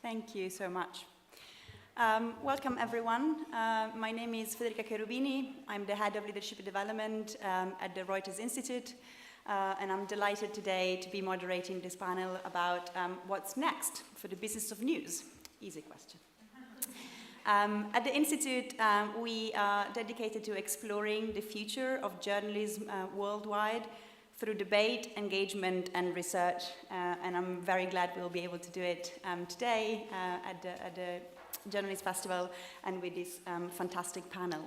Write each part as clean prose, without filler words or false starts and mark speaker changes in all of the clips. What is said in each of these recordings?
Speaker 1: Thank you so much. Welcome, everyone. My name is Federica Cherubini. I'm the head of leadership development at the Reuters Institute, and I'm delighted today to be moderating this panel about what's next for the business of news. Easy question. At the Institute, we are dedicated to exploring the future of journalism worldwide through debate, engagement, and research, and I'm very glad we'll be able to do it today at the Journalist Festival and with this fantastic panel.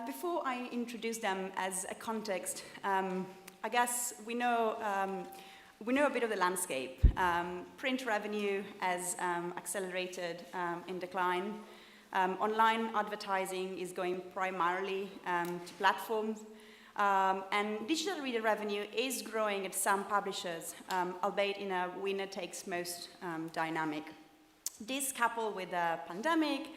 Speaker 1: Before I introduce them as a context, I guess we know a bit of the landscape. Print revenue has accelerated in decline. Online advertising is going primarily to platforms. And digital reader revenue is growing at some publishers, albeit in a winner-takes-most dynamic. This, coupled with the pandemic,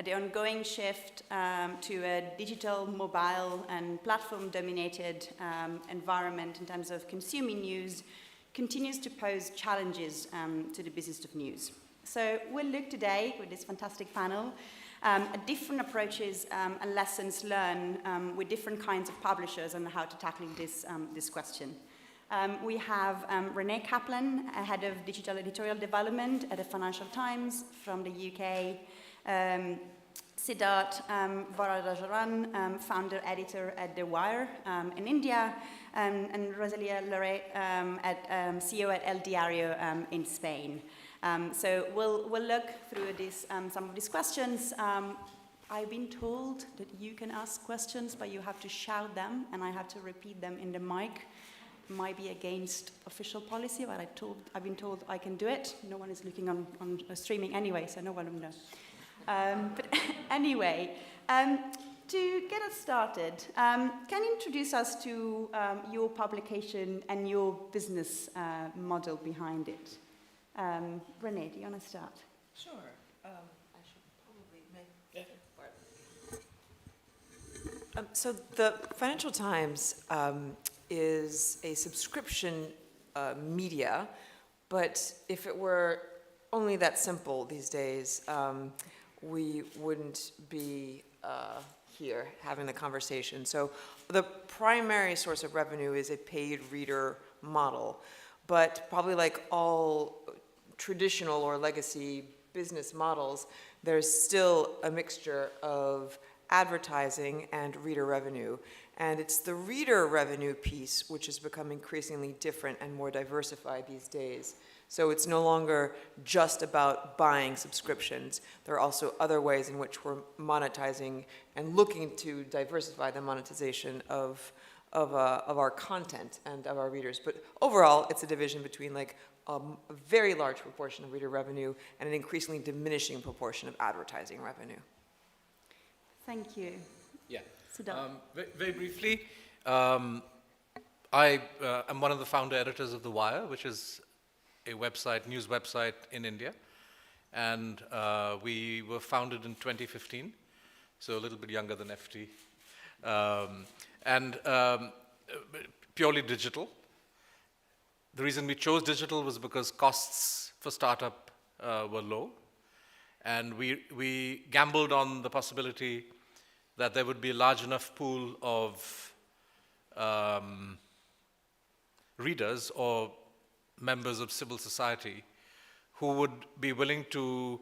Speaker 1: the ongoing shift to a digital, mobile, and platform-dominated environment in terms of consuming news, continues to pose challenges to the business of news. So we'll look today, with this fantastic panel, at different approaches and lessons learned with different kinds of publishers on how to tackle this question. We have Renée Kaplan, head of digital editorial development at the Financial Times from the UK, Siddharth Varadarajan, founder editor at The Wire in India, and Rosalia Lloret, CEO at elDiario in Spain. So we'll look through some of these questions. I've been told that you can ask questions, but you have to shout them, and I have to repeat them in the mic. It might be against official policy, but I've been told I can do it. No one is looking on streaming anyway, so no one will know. But anyway, to get us started, can you introduce us to your publication and your business model behind it? Renée, do you want to start?
Speaker 2: Sure. I should probably make it. So the Financial Times is a subscription media, but if it were only that simple these days, we wouldn't be here having the conversation. So the primary source of revenue is a paid reader model, but probably like all traditional or legacy business models, there's still a mixture of advertising and reader revenue. And it's the reader revenue piece which has become increasingly different and more diversified these days. So it's no longer just about buying subscriptions. There are also other ways in which we're monetizing and looking to diversify the monetization of our content and of our readers. But overall, it's a division between like a very large proportion of reader revenue and an increasingly diminishing proportion of advertising revenue.
Speaker 1: Thank you.
Speaker 3: Yeah.
Speaker 1: Very
Speaker 3: briefly, I am one of the founder editors of The Wire, which is a news website in India. And we were founded in 2015, so a little bit younger than FT. And purely digital. The reason we chose digital was because costs for startup were low. And we gambled on the possibility that there would be a large enough pool of readers or members of civil society who would be willing to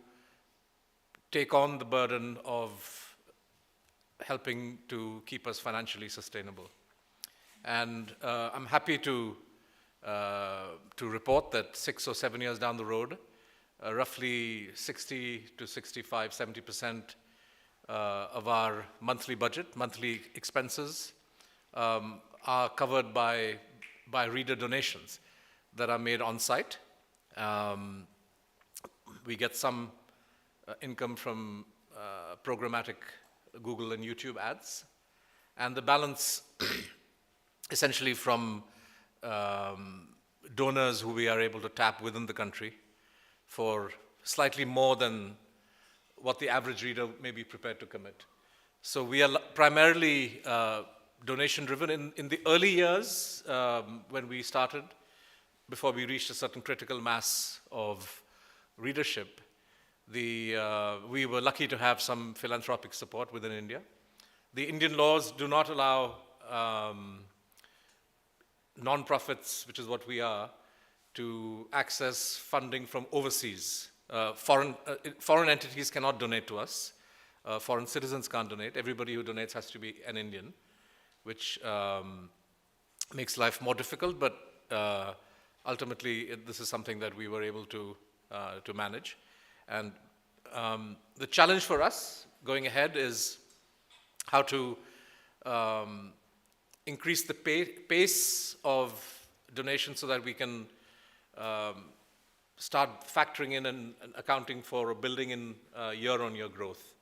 Speaker 3: take on the burden of helping to keep us financially sustainable. And I'm happy to report that 6 or 7 years down the road, roughly 60 to 65, 70% of our monthly budget, monthly expenses, are covered by reader donations that are made on site. We get some income from programmatic Google and YouTube ads, and the balance essentially from donors who we are able to tap within the country for slightly more than what the average reader may be prepared to commit. So we are primarily donation-driven. In the early years, when we started, before we reached a certain critical mass of readership, we were lucky to have some philanthropic support within India. The Indian laws do not allow non-profits, which is what we are, to access funding from overseas. Foreign entities cannot donate to us. Foreign citizens can't donate. Everybody who donates has to be an Indian, which makes life more difficult, but ultimately this is something that we were able to manage. And the challenge for us going ahead is how to increase the pace of donation so that we can start factoring in and accounting for or building in year-on-year growth.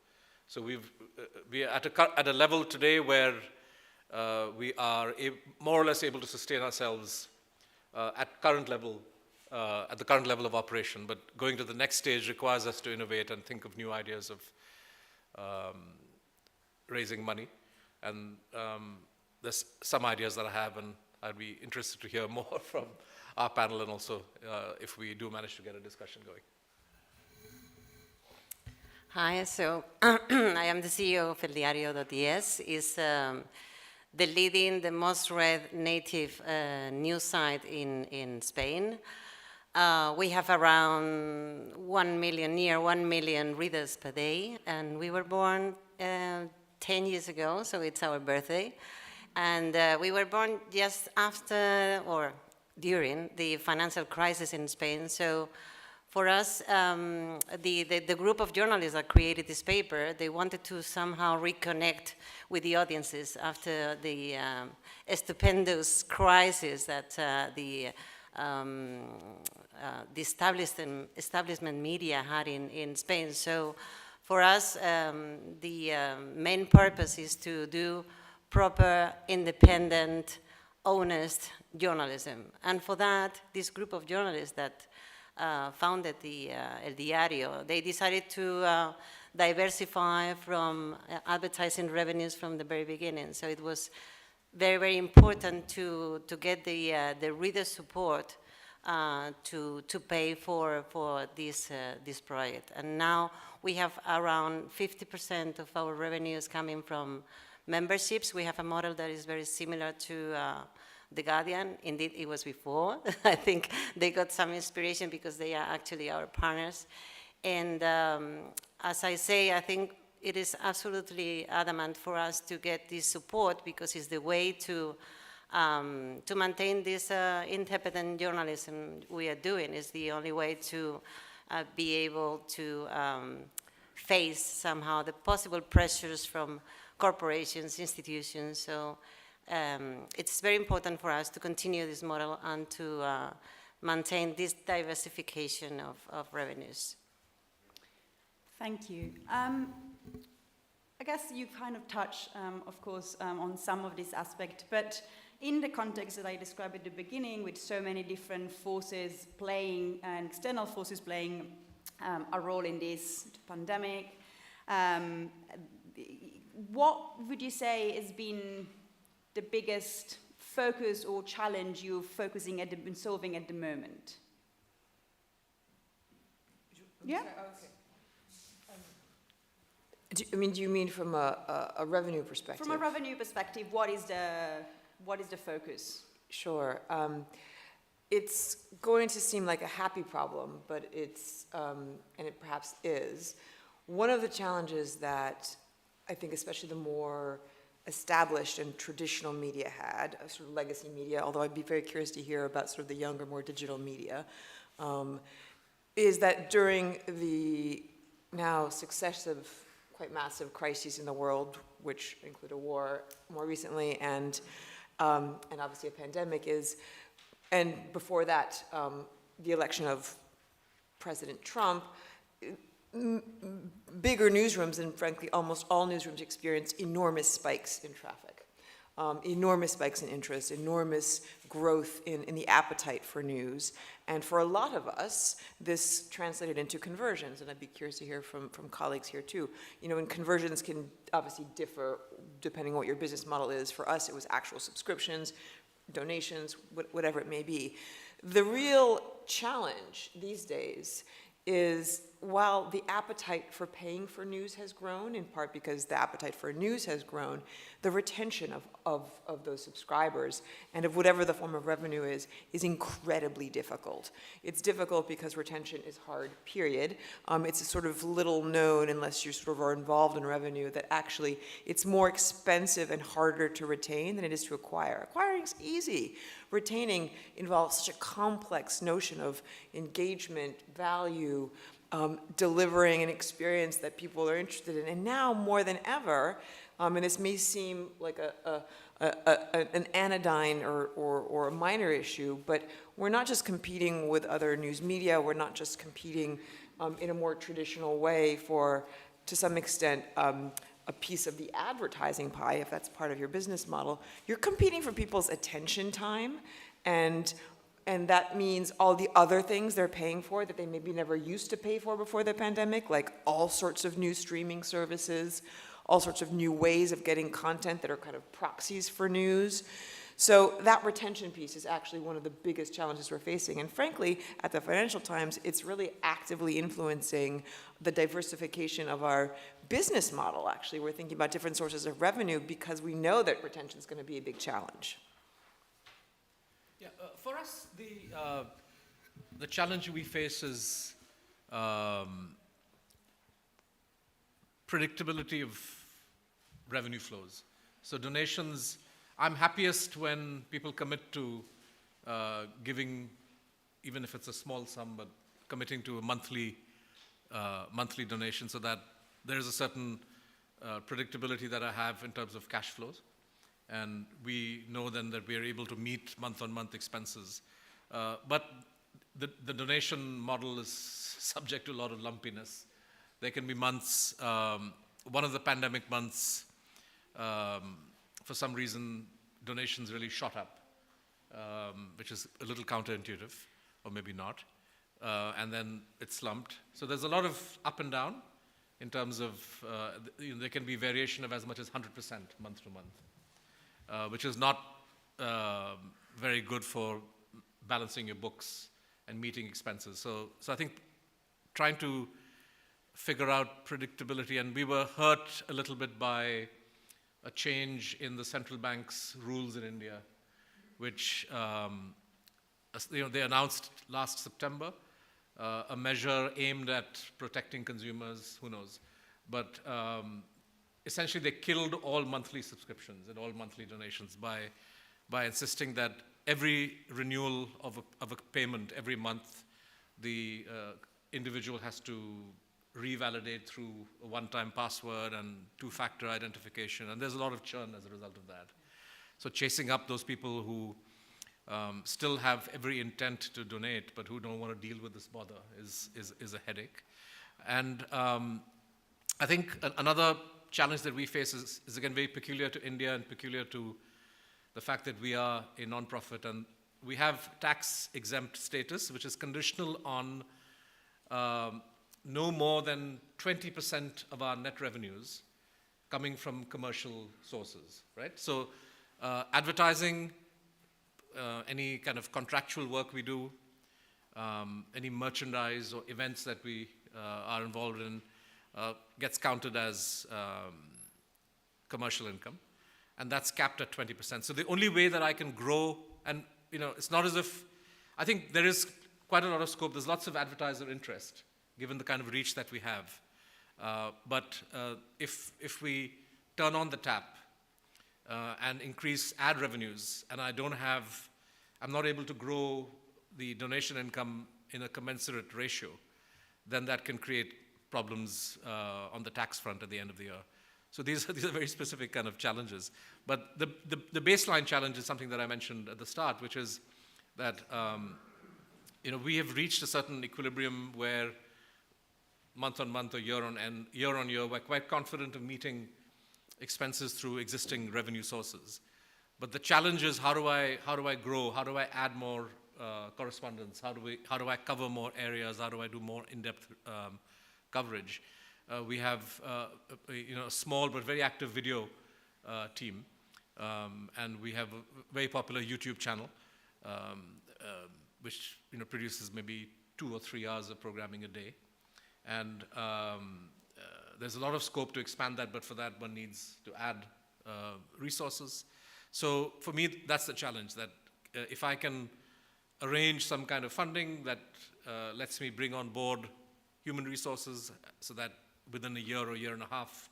Speaker 3: So we are at a level today where we are more or less able to sustain ourselves at the current level of operation. But going to the next stage requires us to innovate and think of new ideas of raising money. And there's some ideas that I have, and I'd be interested to hear more from our panel, and also if we do manage to get a discussion going.
Speaker 4: Hi, so I am the CEO of elDiario.es. It's the most read native news site in Spain. We have around 1 million, near 1 million readers per day, and we were born 10 years ago, so it's our birthday. And we were born just after, or during, the financial crisis in Spain. So for us, the group of journalists that created this paper, they wanted to somehow reconnect with the audiences after the stupendous crisis that the establishment media had in Spain. So for us, the main purpose is to do proper, independent, honest journalism. And for that, this group of journalists that founded the elDiario, they decided to diversify from advertising revenues from the very beginning. So it was very, very important to get the reader support to pay for this project. And now we have around 50% of our revenues coming from memberships. We have a model that is very similar to The Guardian. Indeed, it was before. I think they got some inspiration because they are actually our partners. And as I say, I think it is absolutely adamant for us to get this support because it's the way to maintain this independent journalism we are doing. It's the only way to be able to face somehow the possible pressures from corporations, institutions. So it's very important for us to continue this model and to maintain this diversification of revenues.
Speaker 1: Thank you. I guess you kind of touched, of course, on some of this aspect, but in the context that I described at the beginning, with so many different forces playing, and external forces playing a role in this pandemic, what would you say has been the biggest focus or challenge you're focusing in solving at the moment? Yeah?
Speaker 2: Do you mean from a revenue perspective?
Speaker 1: From a revenue perspective, what is the focus?
Speaker 2: Sure. It's going to seem like a happy problem, but it's, and it perhaps is, one of the challenges that I think especially the more established and traditional media had, sort of legacy media, although I'd be very curious to hear about sort of the younger, more digital media, is that during the now successive, quite massive crises in the world, which include a war more recently and obviously a pandemic and before that, the election of President Trump, bigger newsrooms, and frankly almost all newsrooms, experience enormous spikes in traffic, enormous spikes in interest, enormous growth in the appetite for news. And for a lot of us, this translated into conversions, and I'd be curious to hear from colleagues here too. And conversions can obviously differ depending on what your business model is. For us, it was actual subscriptions, donations, whatever it may be. The real challenge these days is while the appetite for paying for news has grown, in part because the appetite for news has grown, the retention of those subscribers and of whatever the form of revenue is incredibly difficult. It's difficult because retention is hard, period. It's sort of little known, unless you sort of are involved in revenue, that actually it's more expensive and harder to retain than it is to acquire. Acquiring is easy. Retaining involves such a complex notion of engagement, value, delivering an experience that people are interested in. And now, more than ever, and this may seem like an anodyne or a minor issue, but we're not just competing with other news media, we're not just competing in a more traditional way for, to some extent, a piece of the advertising pie, if that's part of your business model. You're competing for people's attention time, and that means all the other things they're paying for that they maybe never used to pay for before the pandemic, like all sorts of new streaming services, all sorts of new ways of getting content that are kind of proxies for news. So that retention piece is actually one of the biggest challenges we're facing. And frankly, at the Financial Times, it's really actively influencing the diversification of our business model, actually. We're thinking about different sources of revenue because we know that retention is going to be a big challenge.
Speaker 3: Yeah, for us, the challenge we face is predictability of revenue flows. So donations, I'm happiest when people commit to giving, even if it's a small sum, but committing to a monthly donation, so that there is a certain predictability that I have in terms of cash flows. And we know then that we are able to meet month-on-month expenses. But the donation model is subject to a lot of lumpiness. There can be months, one of the pandemic months, for some reason, donations really shot up, which is a little counterintuitive, or maybe not. And then it slumped. So there's a lot of up and down in terms of, there can be variation of as much as 100% month to month, which is not very good for balancing your books and meeting expenses. So I think trying to figure out predictability, and we were hurt a little bit by a change in the central bank's rules in India, which they announced last September, a measure aimed at protecting consumers, who knows. But essentially they killed all monthly subscriptions and all monthly donations by insisting that every renewal of a payment every month, the individual has to revalidate through a one-time password and two-factor identification, and there's a lot of churn as a result of that. So chasing up those people who still have every intent to donate but who don't want to deal with this bother is a headache. And I think another challenge that we face is again very peculiar to India and peculiar to the fact that we are a non-profit, and we have tax-exempt status, which is conditional on no more than 20% of our net revenues coming from commercial sources, right? So advertising, any kind of contractual work we do, any merchandise or events that we are involved in gets counted as commercial income, and that's capped at 20%. So the only way that I can grow, and it's not as if, I think there is quite a lot of scope, there's lots of advertiser interest, given the kind of reach that we have. But if we turn on the tap and increase ad revenues, and I'm not able to grow the donation income in a commensurate ratio, then that can create problems on the tax front at the end of the year. So these are very specific kind of challenges. But the baseline challenge is something that I mentioned at the start, which is that we have reached a certain equilibrium where month on month or year on year, we're quite confident of meeting expenses through existing revenue sources. But the challenge is how do I grow? How do I add more correspondence? How do I cover more areas? How do I do more in-depth coverage? We have a small but very active video team, and we have a very popular YouTube channel, which produces maybe 2 or 3 hours of programming a day. And there's a lot of scope to expand that, but for that one needs to add resources. So for me, that's the challenge, that if I can arrange some kind of funding that lets me bring on board human resources so that within a year or year and a half,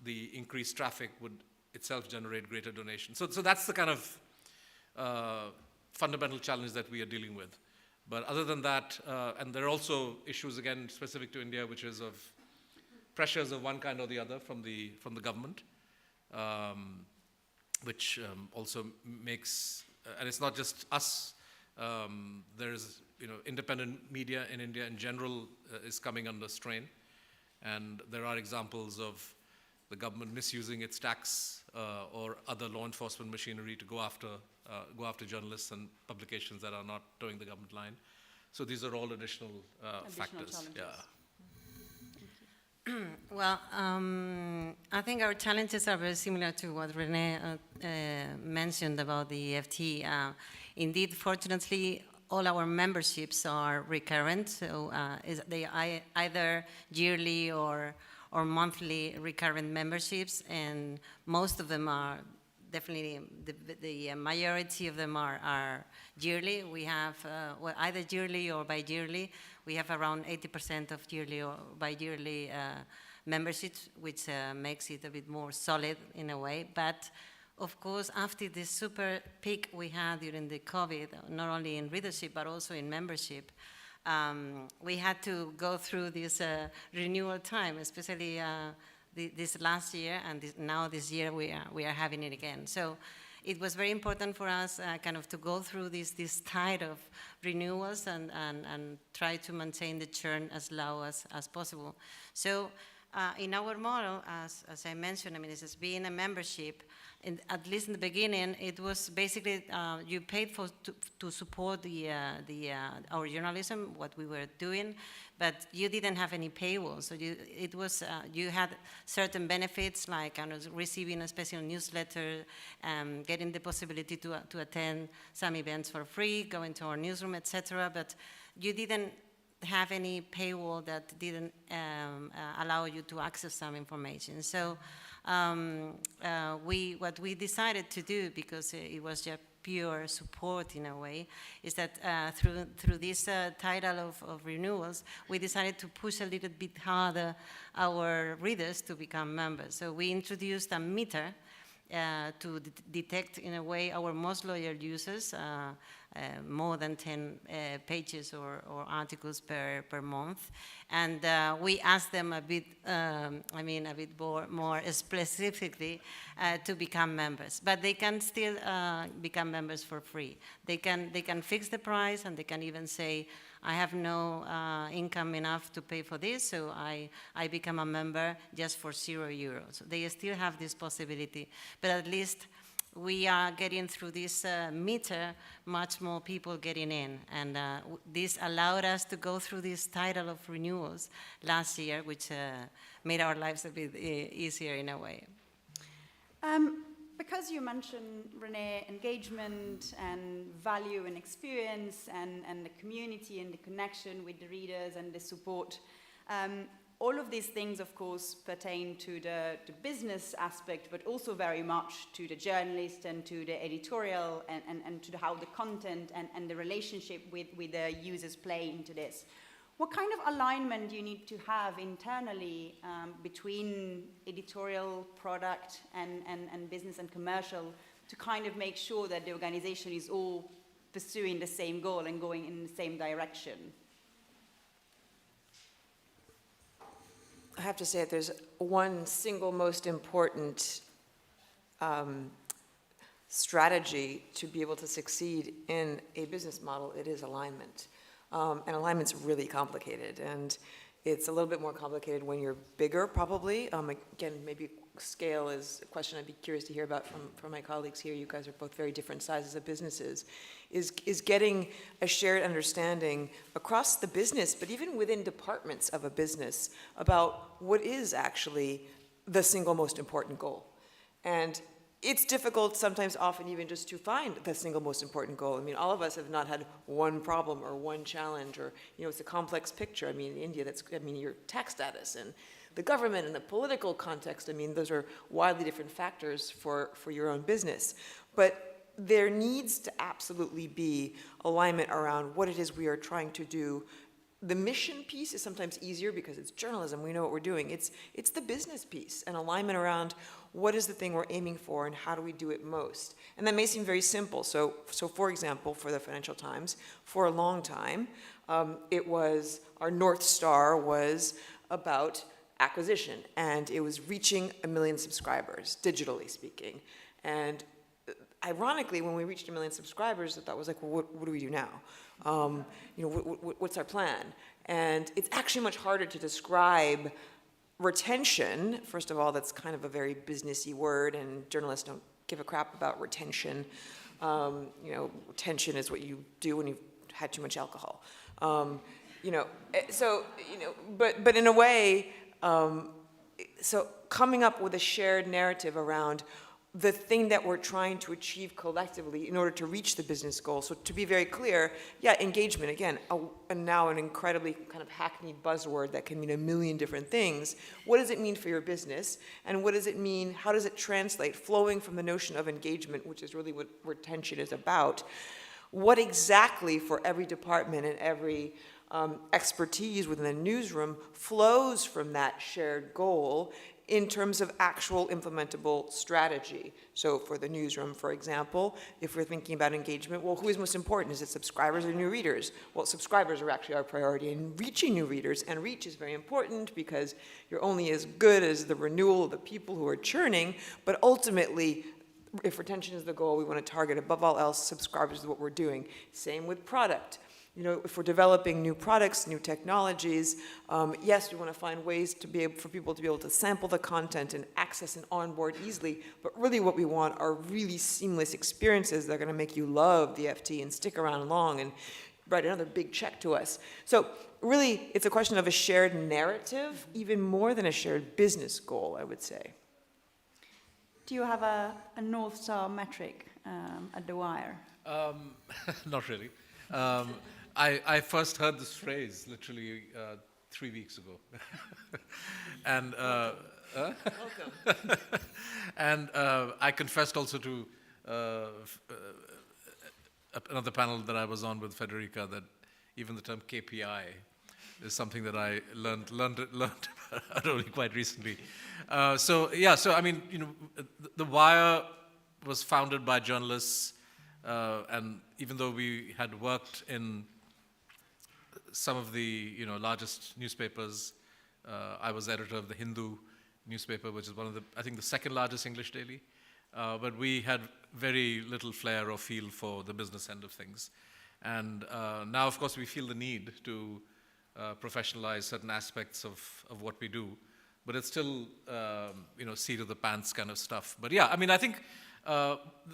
Speaker 3: the increased traffic would itself generate greater donations. So that's the kind of fundamental challenge that we are dealing with. But other than that, and there are also issues, again, specific to India, which is of pressures of one kind or the other from the government, which also makes, and it's not just us, there's, independent media in India in general is coming under strain. And there are examples of the government misusing its tax or other law enforcement machinery to go after journalists and publications that are not towing the government line. So these are all additional factors.
Speaker 1: Challenges.
Speaker 3: Yeah.
Speaker 4: Well, I think our challenges are very similar to what Renée mentioned about the EFT. Indeed, fortunately, all our memberships are recurrent, so they either yearly or monthly recurrent memberships, and most of them are definitely, the majority of them are yearly. We have either yearly or bi-yearly. We have around 80% of yearly or bi-yearly memberships, which makes it a bit more solid in a way. But of course, after this super peak we had during the COVID, not only in readership but also in membership, we had to go through this renewal time, especially this last year, and now this year we are having it again. So it was very important for us kind of to go through this tide of renewals and try to maintain the churn as low as possible. So in our model, as I mentioned, this is being a membership. At least in the beginning, it was basically you paid to support our journalism, what we were doing, but you didn't have any paywall. So you had certain benefits, like receiving a special newsletter, getting the possibility to attend some events for free, going to our newsroom, etc. But you didn't have any paywall that didn't allow you to access some information. So what we decided to do, because it was just pure support in a way, is that through this title of renewals, we decided to push a little bit harder our readers to become members. So we introduced a meter to detect in a way our most loyal users, more than 10 pages or articles per month, and we asked them a bit more specifically to become members. But they can still become members for free. They can fix the price, and they can even say, I have no income enough to pay for this, so I become a member just for €0. So they still have this possibility, but at least we are getting through this meter, much more people getting in. And this allowed us to go through this title of renewals last year, which made our lives a bit easier in a way.
Speaker 1: Because you mentioned, Renée, engagement and value and experience and the community and the connection with the readers and the support, all of these things, of course, pertain to the business aspect, but also very much to the journalist and to the editorial and to how the content and the relationship with the users play into this. What kind of alignment do you need to have internally between editorial, product, and business and commercial to kind of make sure that the organization is all pursuing the same goal and going in the same direction?
Speaker 2: I have to say that there's one single most important strategy to be able to succeed in a business model. It is alignment. And alignment's really complicated, and it's a little bit more complicated when you're bigger, probably. Again, maybe scale is a question I'd be curious to hear about from my colleagues here. You guys are both very different sizes of businesses. Is getting a shared understanding across the business, but even within departments of a business, about what is actually the single most important goal. And it's difficult sometimes, often even just to find the single most important goal. I mean, all of us have not had one problem or one challenge, or, it's a complex picture. I mean, in India, your tax status and the government and the political context, those are wildly different factors for your own business. But there needs to absolutely be alignment around what it is we are trying to do. The mission piece is sometimes easier because it's journalism, we know what we're doing. It's the business piece and alignment around what is the thing we're aiming for and how do we do it most. And that may seem very simple. So for example, for the Financial Times, for a long time, our North Star was about acquisition, and it was reaching 1 million subscribers, digitally speaking. And ironically, when we reached 1 million subscribers, that was like, well, what do we do now? What's our plan? And it's actually much harder to describe retention. First of all, that's kind of a very businessy word, and journalists don't give a crap about retention. Retention is what you do when you've had too much alcohol. But in a way, so coming up with a shared narrative around the thing that we're trying to achieve collectively in order to reach the business goal. So to be very clear, engagement, again, now an incredibly kind of hackneyed buzzword that can mean a million different things. What does it mean for your business? And what does it mean, how does it translate, flowing from the notion of engagement, which is really what retention is about? What exactly for every department and every expertise within the newsroom flows from that shared goal in terms of actual implementable strategy? So for the newsroom, for example, if we're thinking about engagement, well, who is most important? Is it subscribers or new readers? Well, subscribers are actually our priority, and reaching new readers, and reach is very important because you're only as good as the renewal of the people who are churning, but ultimately, if retention is the goal, we want to target above all else subscribers is what we're doing. Same with product. If we're developing new products, new technologies, yes, we want to find ways for people to be able to sample the content and access and onboard easily, but really what we want are really seamless experiences that are going to make you love the FT and stick around long and write another big check to us. So really, it's a question of a shared narrative, even more than a shared business goal, I would say.
Speaker 1: Do you have a North Star metric at The Wire?
Speaker 3: Not really. I first heard this phrase literally 3 weeks ago. And
Speaker 2: Welcome.
Speaker 3: and I confessed also to another panel that I was on with Federica that even the term KPI is something that I learned about only quite recently. The Wire was founded by journalists, and even though we had worked in some of the largest newspapers, I was editor of the Hindu newspaper, which is I think the second largest English daily, but we had very little flair or feel for the business end of things. And now, of course, we feel the need to professionalize certain aspects of what we do, but it's still, seat of the pants kind of stuff. But I think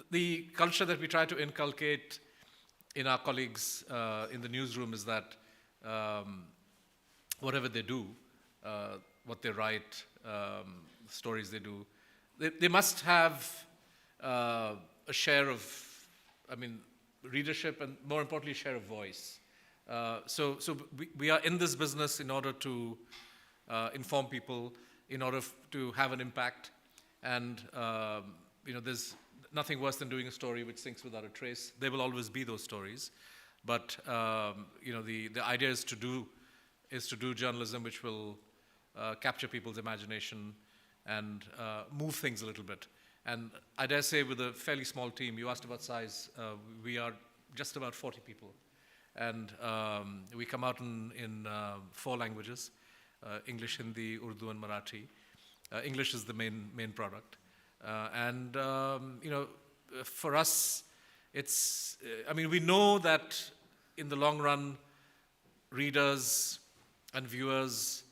Speaker 3: the culture that we try to inculcate in our colleagues in the newsroom is that whatever they do, what they write, stories they do, they must have a share of, readership, and more importantly, share of voice. So we are in this business in order to inform people, in order to have an impact, and there's nothing worse than doing a story which sinks without a trace. There will always be those stories, but the idea is to do journalism which will capture people's imagination and move things a little bit. And I dare say, with a fairly small team, you asked about size, we are just about 40 people. And we come out in 4 languages, English, Hindi, Urdu, and Marathi. English is the main product. For us, it's, we know that in the long run, readers and viewers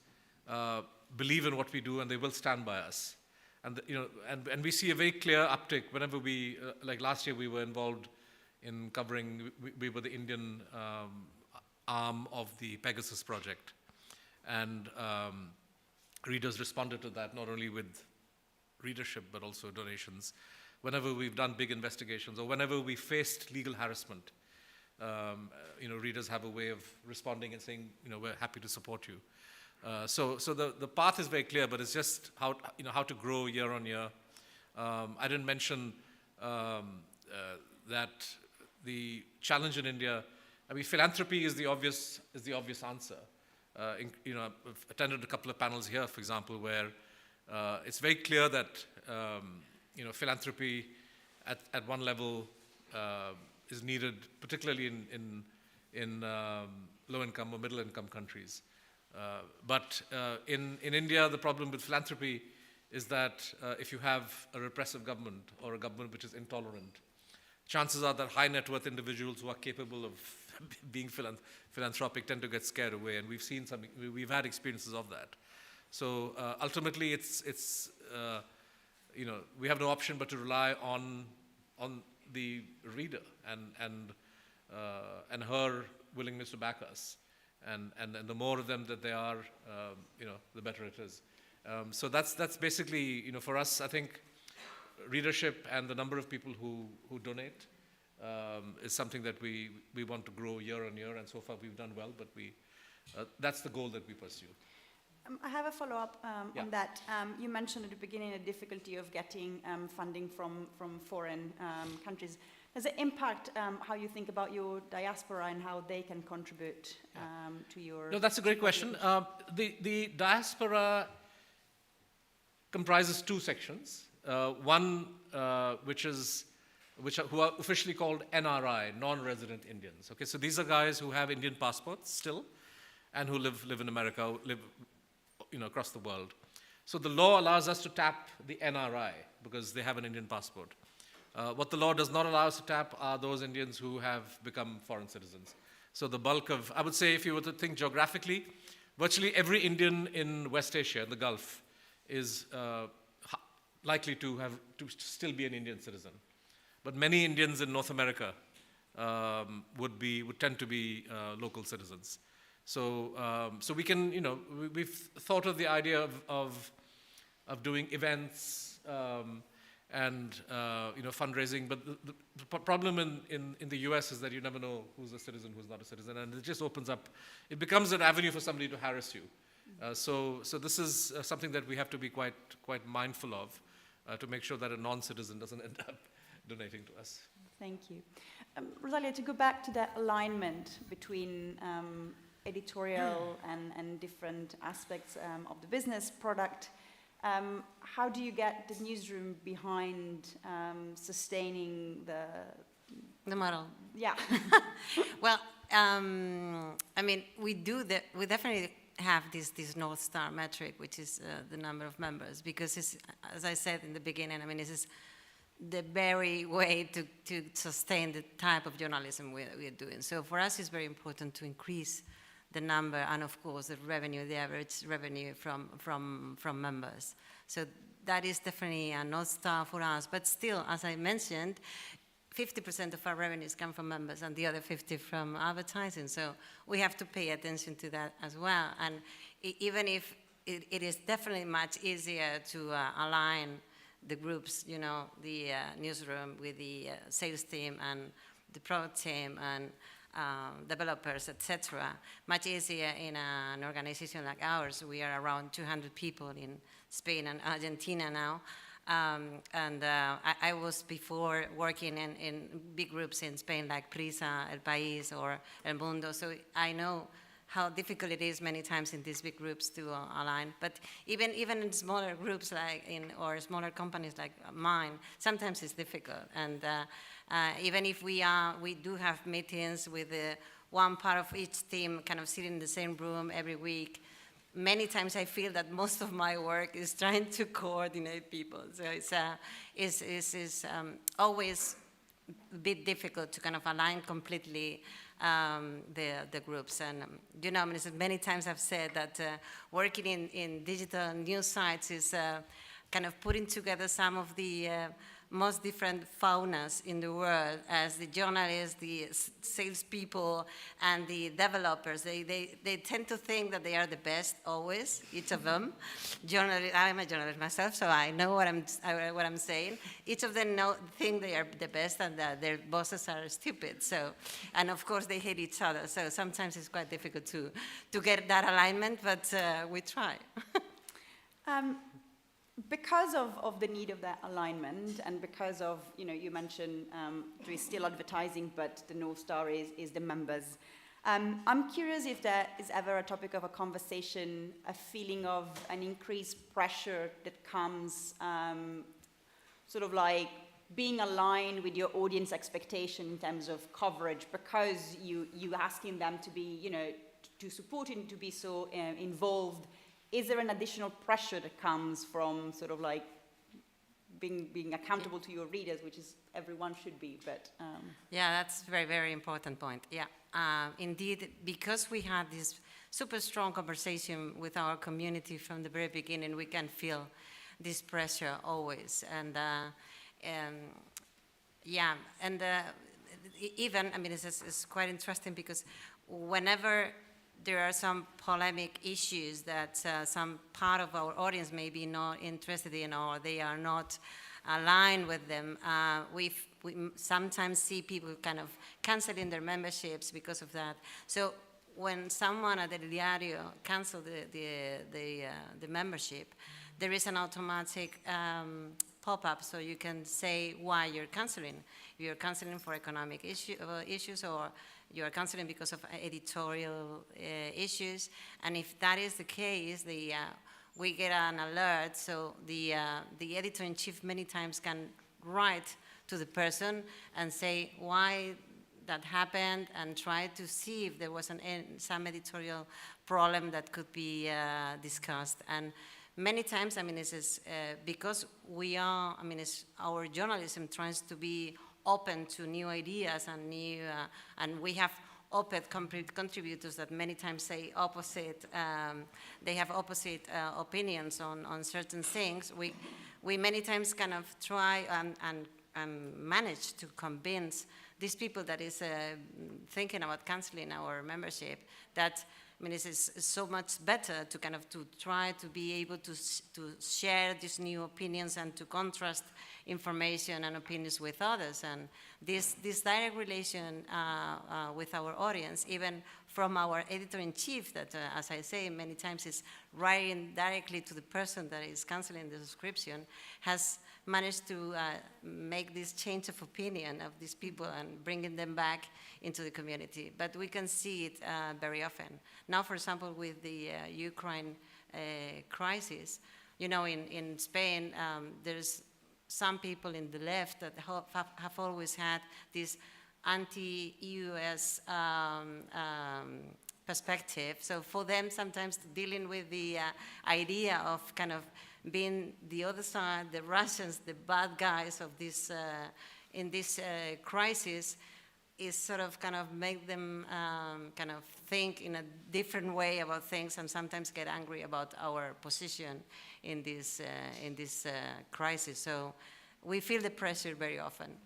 Speaker 3: believe in what we do, and they will stand by us. And we see a very clear uptick whenever we, like last year, we were involved in covering, we were the Indian arm of the Pegasus project. And readers responded to that, not only with readership, but also donations. whenever we've done big investigations or whenever we faced legal harassment, readers have a way of responding and saying, we're happy to support you. So the path is very clear, but it's just how to grow year on year. I didn't mention that the challenge in India, philanthropy is the obvious answer. I've attended a couple of panels here, for example, where it's very clear that philanthropy at one level is needed, particularly in low-income or middle-income countries. But in India, the problem with philanthropy is that if you have a repressive government or a government which is intolerant, chances are that high net worth individuals who are capable of being philanthropic tend to get scared away, and we've had experiences of that. So ultimately, it's we have no option but to rely on the reader and her willingness to back us, and the more of them that they are, the better it is. So that's basically, for us, I think readership and the number of people who donate is something that we want to grow year on year, and so far we've done well, but that's the goal that we pursue.
Speaker 1: I have a follow-up
Speaker 3: Yeah.
Speaker 1: on that. You mentioned at the beginning the difficulty of getting funding from foreign countries. Does it impact how you think about your diaspora and how they can contribute to your...
Speaker 3: No, that's a great question. The diaspora comprises two sections. One who are officially called NRI, non-resident Indians. Okay, so these are guys who have Indian passports still, and who live in America, live across the world. So the law allows us to tap the NRI because they have an Indian passport. What the law does not allow us to tap are those Indians who have become foreign citizens. So the bulk of, I would say, if you were to think geographically, virtually every Indian in West Asia, the Gulf, is likely to still be an Indian citizen. But many Indians in North America would tend to be local citizens. So we can, we've thought of the idea of doing events and fundraising, but the problem in the US is that you never know who's a citizen, who's not a citizen, and it just opens up, it becomes an avenue for somebody to harass you. So this is something that we have to be quite mindful of to make sure that a non-citizen doesn't end up donating to us.
Speaker 1: Thank you. Rosalia, to go back to that alignment between editorial and different aspects of the business product, how do you get the newsroom behind sustaining
Speaker 4: The model.
Speaker 1: Yeah.
Speaker 4: Well, we definitely have this North Star metric, which is the number of members, because it's, as I said in the beginning, this is the very way to sustain the type of journalism we're doing. So for us, it's very important to increase the number and, of course, the average revenue from members. So that is definitely a North Star for us. But still, as I mentioned, 50% of our revenues come from members and the other 50% from advertising. So we have to pay attention to that as well. And even if it is definitely much easier to align the groups, the newsroom with the sales team and the product team and developers, etc. Much easier in an organization like ours. We are around 200 people in Spain and Argentina now. I was before working in big groups in Spain like Prisa, El País, or El Mundo, so I know how difficult it is many times in these big groups to align. But even in smaller groups or smaller companies like mine, sometimes it's difficult. And even if we do have meetings with one part of each team kind of sitting in the same room every week, many times I feel that most of my work is trying to coordinate people. So it's always a bit difficult to kind of align completely the groups. And many times I've said that working in digital news sites is kind of putting together some of the most different faunas in the world, as the journalists, the salespeople, and the developers. They tend to think that they are the best always, each of them. I'm a journalist myself, so I know what I'm saying. Each of them think they are the best, and that their bosses are stupid. So, and of course they hate each other. So sometimes it's quite difficult to get that alignment, but we try.
Speaker 1: Because of the need of that alignment, and because of, you mentioned there is still advertising, but the North Star is the members. I'm curious if there is ever a topic of a conversation, a feeling of an increased pressure that comes sort of like being aligned with your audience expectation in terms of coverage, because you asking them to be, to support and to be so involved. Is there an additional pressure that comes from sort of like being accountable to your readers, which is everyone should be, but...
Speaker 4: Yeah, that's a very, very important point. Yeah, indeed, because we had this super strong conversation with our community from the very beginning, we can feel this pressure always. And even, I mean, it's quite interesting because whenever there are some polemic issues that some part of our audience may be not interested in, or they are not aligned with them, we sometimes see people kind of canceling their memberships because of that. So when someone at elDiario cancels the membership, there is an automatic pop-up, so you can say why you're canceling. You're canceling for economic issues, or you are canceling because of editorial issues. And if that is the case, we get an alert, so the editor-in-chief many times can write to the person and say why that happened, and try to see if there was some editorial problem that could be discussed. And many times, I mean, it's because we are, I mean, our journalism tries to be open to new ideas and and we have op-ed contributors that many times say opposite, they have opposite opinions on certain things. We many times kind of try and manage to convince these people that is thinking about canceling our membership that, I mean, it is so much better to kind of to try to be able to share these new opinions and to contrast information and opinions with others. And this direct relation with our audience, even from our editor-in-chief, that, as I say, many times is writing directly to the person that is canceling the subscription, has managed to make this change of opinion of these people and bringing them back into the community. But we can see it very often. Now, for example, with the Ukraine crisis, you know, in Spain, there's some people in the left that have always had this anti-US perspective. So for them, sometimes dealing with the idea of kind of being the other side, the Russians, the bad guys of this, in this crisis, is sort of kind of make them kind of think in a different way about things, and sometimes get angry about our position in this crisis. So we feel the pressure very often.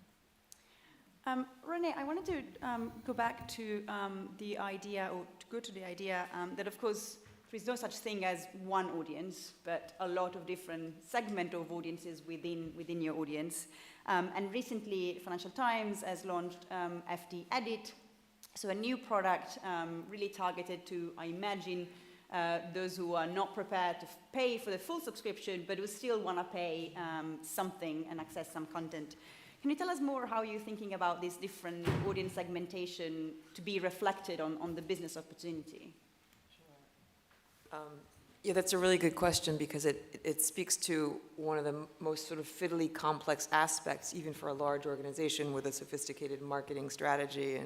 Speaker 1: Renée, I wanted to go back to the idea, or to go to the idea that, of course, there is no such thing as one audience, but a lot of different segments of audiences within your audience. And recently, Financial Times has launched FD Edit, so a new product really targeted to, I imagine, those who are not prepared to pay for the full subscription, but who still want to pay something and access some content. Can you tell us more how you're thinking about this different audience segmentation to be reflected on the business opportunity?
Speaker 2: Yeah, that's a really good question, because it speaks to one of the most sort of fiddly complex aspects, even for a large organization with a sophisticated marketing strategy.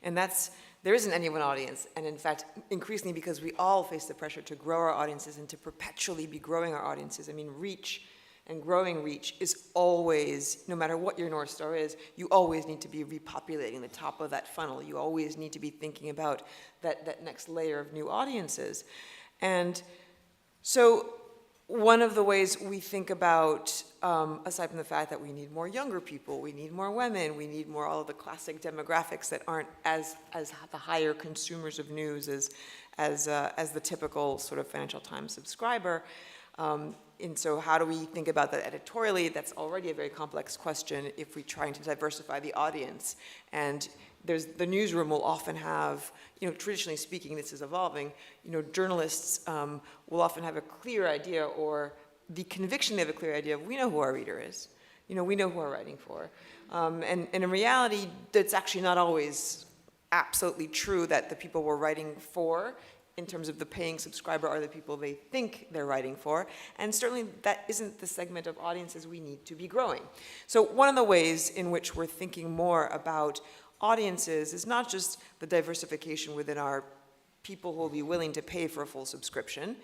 Speaker 2: And that's, there isn't any one audience. And in fact, increasingly, because we all face the pressure to grow our audiences and to perpetually be growing our audiences, I mean, reach and growing reach is always, no matter what your North Star is, you always need to be repopulating the top of that funnel. You always need to be thinking about that next layer of new audiences. And so one of the ways we think about, aside from the fact that we need more younger people, we need more women, we need more all of the classic demographics that aren't as the higher consumers of news as the typical sort of Financial Times subscriber. And so how do we think about that editorially? That's already a very complex question if we're trying to diversify the audience. And the newsroom will often have, traditionally speaking, this is evolving, journalists will often have a clear idea, or the conviction they have a clear idea of, we know who our reader is. We know who we're writing for. And in reality, that's actually not always absolutely true that the people we're writing for, in terms of the paying subscriber, are the people they think they're writing for. And certainly that isn't the segment of audiences we need to be growing. So one of the ways in which we're thinking more about audiences is not just the diversification within our people who will be willing to pay for a full subscription,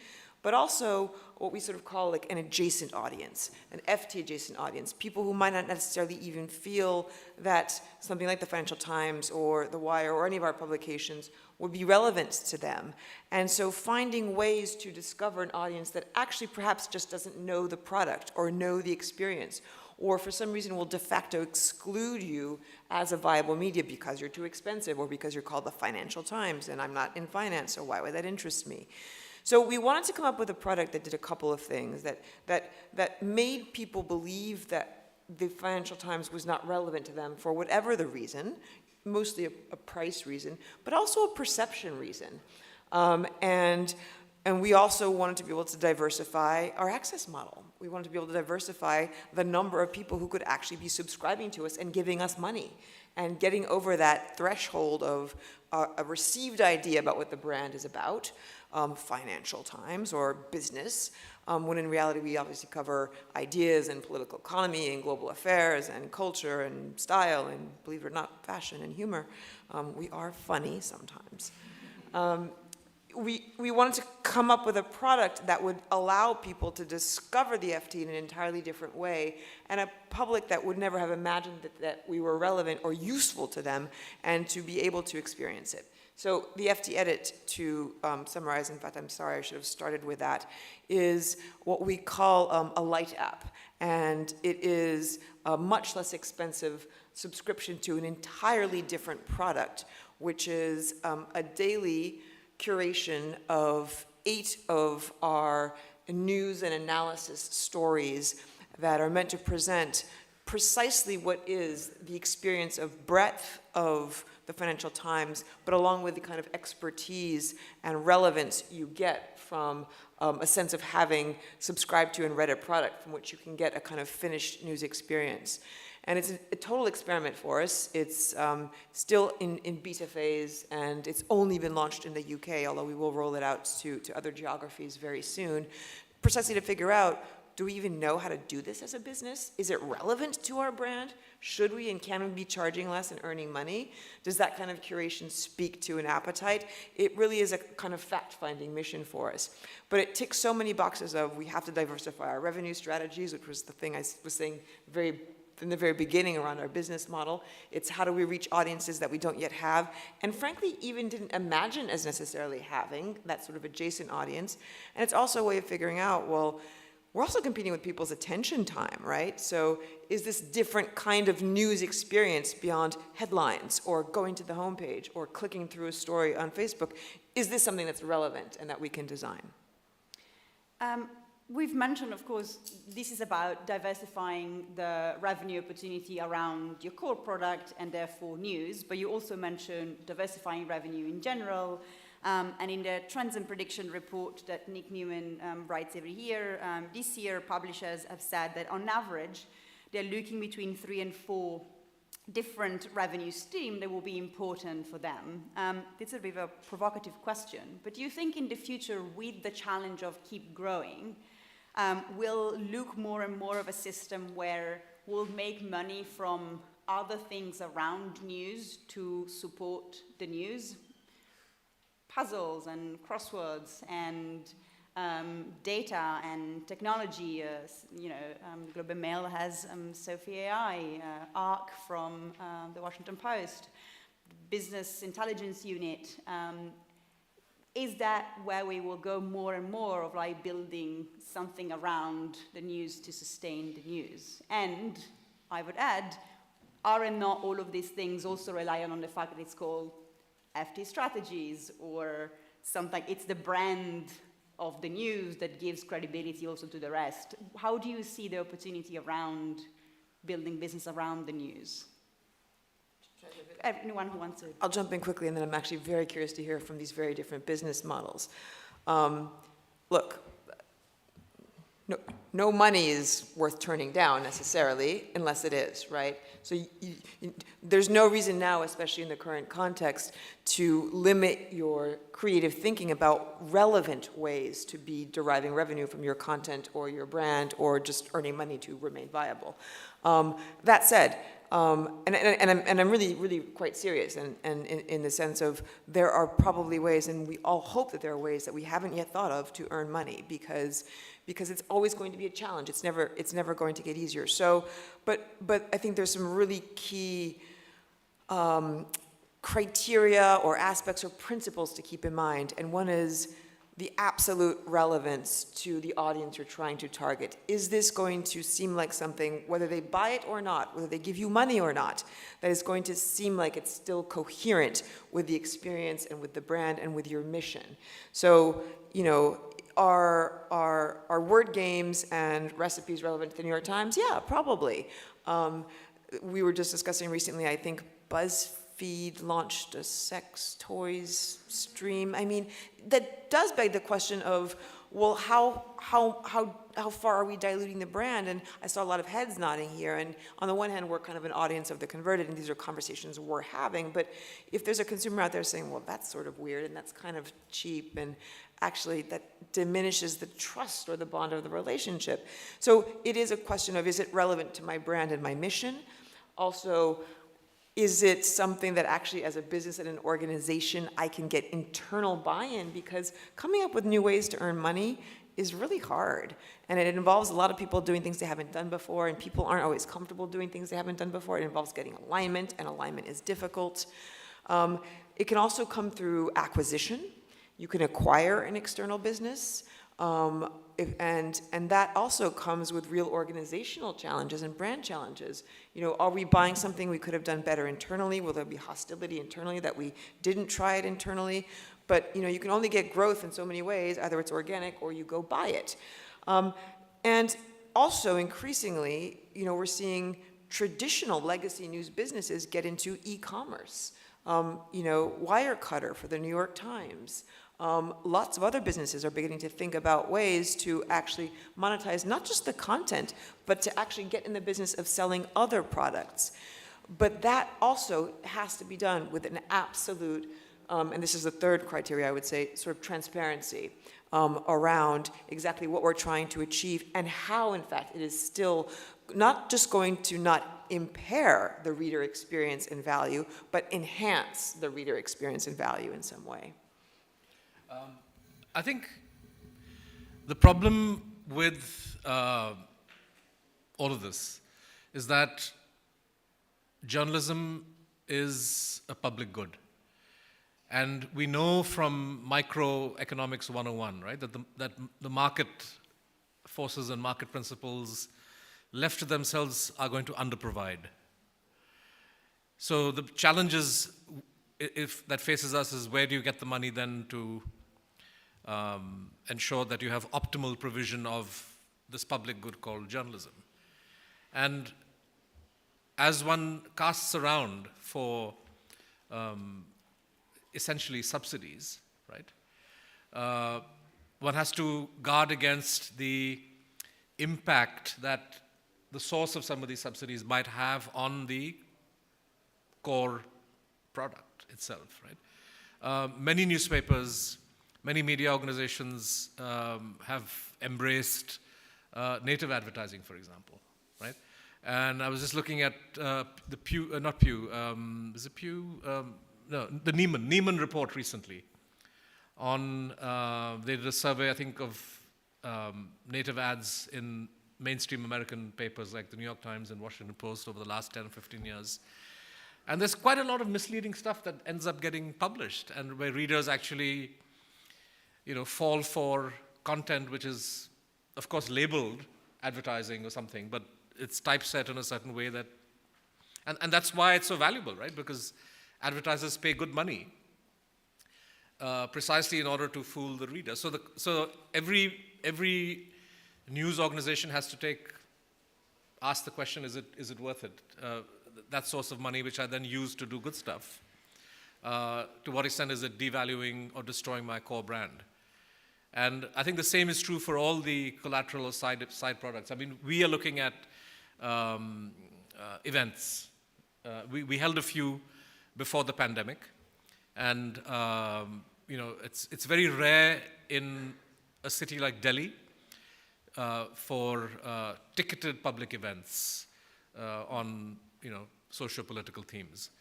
Speaker 2: but also what we sort of call like an adjacent audience, an FT adjacent audience, people who might not necessarily even feel that something like the Financial Times or The Wire or any of our publications would be relevant to them. And so finding ways to discover an audience that actually perhaps just doesn't know the product or know the experience, or for some reason will de facto exclude you as a viable media because you're too expensive or because you're called the Financial Times and I'm not in finance, so why would that interest me? So we wanted to come up with a product that did a couple of things, that made people believe that the Financial Times was not relevant to them for whatever the reason, mostly a price reason, but also a perception reason. And we also wanted to be able to diversify our access model. We wanted to be able to diversify the number of people who could actually be subscribing to us and giving us money, and getting over that threshold of a received idea about what the brand is about, Financial Times or business, when in reality we obviously cover ideas and political economy and global affairs and culture and style and, believe it or not, fashion and humor. We are funny sometimes. We wanted to come up with a product that would allow people to discover the FT in an entirely different way, and a public that would never have imagined that we were relevant or useful to them, and to be able to experience it. So the FT Edit, to summarize, in fact, I'm sorry, I should have started with that, is what we call a light app. And it is a much less expensive subscription to an entirely different product, which is a daily curation of 8 of our news and analysis stories that are meant to present precisely what is the experience of breadth of the Financial Times, but along with the kind of expertise and relevance you get from a sense of having subscribed to and read a product from which you can get a kind of finished news experience. And it's a total experiment for us. It's still in beta phase, and it's only been launched in the UK, although we will roll it out to other geographies very soon, precisely to figure out, do we even know how to do this as a business? Is it relevant to our brand? Should we and can we be charging less and earning money? Does that kind of curation speak to an appetite? It really is a kind of fact-finding mission for us. But it ticks so many boxes of, we have to diversify our revenue strategies, which was the thing I was saying from the very beginning around our business model. It's how do we reach audiences that we don't yet have, and frankly even didn't imagine as necessarily having, that sort of adjacent audience. And it's also a way of figuring out, well, we're also competing with people's attention time, right? So is this different kind of news experience beyond headlines or going to the homepage or clicking through a story on Facebook? Is this something that's relevant and that we can design?
Speaker 1: We've mentioned, of course, this is about diversifying the revenue opportunity around your core product and therefore news, but you also mentioned diversifying revenue in general. And in the Trends and Prediction report that Nick Newman writes every year, this year publishers have said that on average, they're looking between 3 and 4 different revenue streams that will be important for them. It's a bit of a provocative question, but do you think in the future, with the challenge of keep growing, we'll look more and more of a system where we'll make money from other things around news to support the news? Puzzles and crosswords and data and technology. Globe and Mail has Sophie AI, ARC from the Washington Post, Business Intelligence Unit. is that where we will go more and more of like building something around the news to sustain the news? And I would add, are not all of these things also reliant on the fact that it's called FT strategies or something? It's the brand of the news that gives credibility also to the rest. How do you see the opportunity around building business around the news? Anyone who wants to?
Speaker 2: I'll jump in quickly, and then I'm actually very curious to hear from these very different business models. Look, no money is worth turning down necessarily, unless it is, right? So there's no reason now, especially in the current context, to limit your creative thinking about relevant ways to be deriving revenue from your content or your brand or just earning money to remain viable. That said, and I'm really, really quite serious, and in the sense of there are probably ways, and we all hope that there are ways that we haven't yet thought of to earn money, because it's always going to be a challenge. It's never going to get easier. So, but I think there's some really key criteria or aspects or principles to keep in mind, and one is the absolute relevance to the audience you're trying to target. Is this going to seem like something, whether they buy it or not, whether they give you money or not, that is going to seem like it's still coherent with the experience and with the brand and with your mission? So, are word games and recipes relevant to the New York Times? Yeah, probably. We were just discussing recently, I think BuzzFeed launched a sex toys stream. I mean, that does beg the question of, well, how far are we diluting the brand? And I saw a lot of heads nodding here. And on the one hand, we're kind of an audience of the converted, and these are conversations we're having. But if there's a consumer out there saying, well, that's sort of weird, and that's kind of cheap, and actually that diminishes the trust or the bond of the relationship. So it is a question of, is it relevant to my brand and my mission? Also, is it something that actually, as a business and an organization, I can get internal buy-in? Because coming up with new ways to earn money is really hard. And it involves a lot of people doing things they haven't done before, and people aren't always comfortable doing things they haven't done before. It involves getting alignment, and alignment is difficult. It can also come through acquisition. You can acquire an external business. And that also comes with real organizational challenges and brand challenges. Are we buying something we could have done better internally? Will there be hostility internally that we didn't try it internally? But you can only get growth in so many ways. Either it's organic or you go buy it. And also increasingly, we're seeing traditional legacy news businesses get into e-commerce. Wirecutter for the New York Times. Lots of other businesses are beginning to think about ways to actually monetize not just the content, but to actually get in the business of selling other products. But that also has to be done with an absolute, and this is the third criteria, I would say, sort of transparency around exactly what we're trying to achieve and how, in fact, it is still not just going to not impair the reader experience and value, but enhance the reader experience and value in some way.
Speaker 3: I think the problem with all of this is that journalism is a public good. And we know from microeconomics 101, right, that the market forces and market principles left to themselves are going to underprovide. So the challenges that faces us is, where do you get the money then to ensure that you have optimal provision of this public good called journalism? And as one casts around for essentially subsidies, right, one has to guard against the impact that the source of some of these subsidies might have on the core product itself, right? Many newspapers, many media organizations have embraced native advertising, for example, right? And I was just looking at the Pew, not Pew, is it Pew? No, the Neiman report recently on, they did a survey, I think, of native ads in mainstream American papers like the New York Times and Washington Post over the last 10 or 15 years. And there's quite a lot of misleading stuff that ends up getting published, and where readers actually fall for content which is, of course, labeled advertising or something, but it's typeset in a certain way that, and that's why it's so valuable, right? Because advertisers pay good money precisely in order to fool the reader. So every news organization has to ask the question: is it worth it? That source of money, which I then use to do good stuff. To what extent is it devaluing or destroying my core brand? And I think the same is true for all the collateral or side products. I mean, we are looking at events. We held a few before the pandemic, and it's very rare in a city like Delhi for ticketed public events on socio-political themes.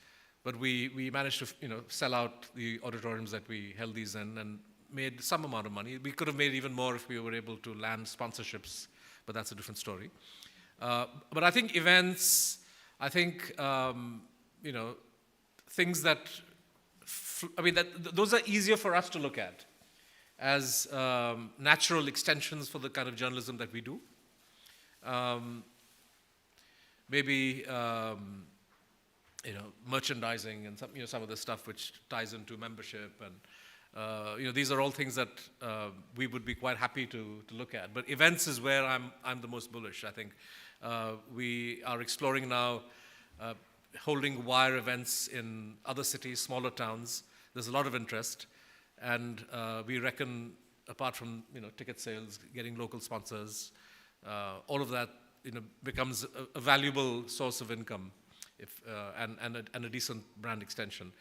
Speaker 3: But we managed to sell out the auditoriums that we held these in and made some amount of money. We could have made even more if we were able to land sponsorships, but that's a different story. But I think events, things that, those are easier for us to look at as natural extensions for the kind of journalism that we do. Maybe merchandising and some of the stuff which ties into membership, and these are all things that we would be quite happy to look at. But events is where I'm the most bullish. I think we are exploring now holding wire events in other cities, smaller towns. There's a lot of interest, and we reckon, apart from ticket sales, getting local sponsors, all of that becomes a valuable source of income, and a decent brand extension.